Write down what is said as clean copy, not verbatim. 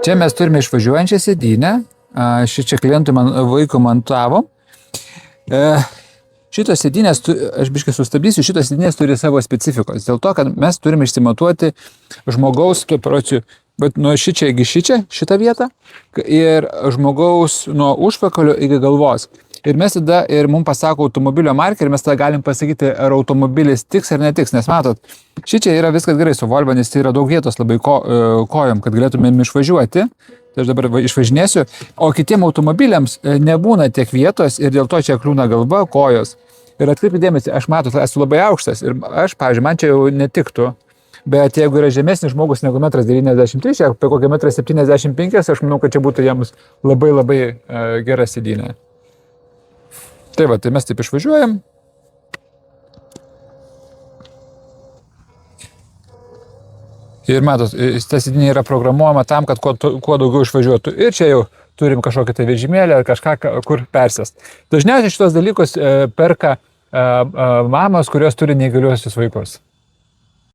Čia mes turime išvažiuojančią sėdynę. Čia klientui vaikų montavo. Šitos sėdynės, aš biškai sustabdysiu, šitos sėdynės turi savo specifikos. Dėl to, kad mes turime išsimatuoti žmogaus, bet nuo šičia iki šitą vietą ir žmogaus nuo užpakalio iki galvos. Ir mes tada, ir mums pasako automobilio markę, ir mes tada galim pasakyti, ar automobilis tiks ar netiks. Nes matot, šičia yra viskas gerai su Volvo, nes tai yra daug vietos labai kojom, kad galėtumėm išvažiuoti. Tai aš dabar išvažinėsiu. O kitiem automobiliams nebūna tiek vietos ir dėl to čia kliūna galva, kojos. Ir atkreipkite dėmesį, aš matot, esu labai aukštas ir aš, pavyzdžiui, man čia jau netiktų. Bet jeigu yra žemesnis žmogus negu 1,93 m, apie kokią 1,75 m, aš manau, kad čia būtų jiems labai labai gera sėdynė. Tai va, tai mes taip išvažiuojam. Ir matot, ta sėdynė yra programuojama tam, kad kuo daugiau išvažiuotų. Ir čia jau turim kažkokią tai vežimėlį ar kažką, kur persėst. Dažniausiai šitos dalykus perka mamos, kurios turi neįgaliuosius vaikus.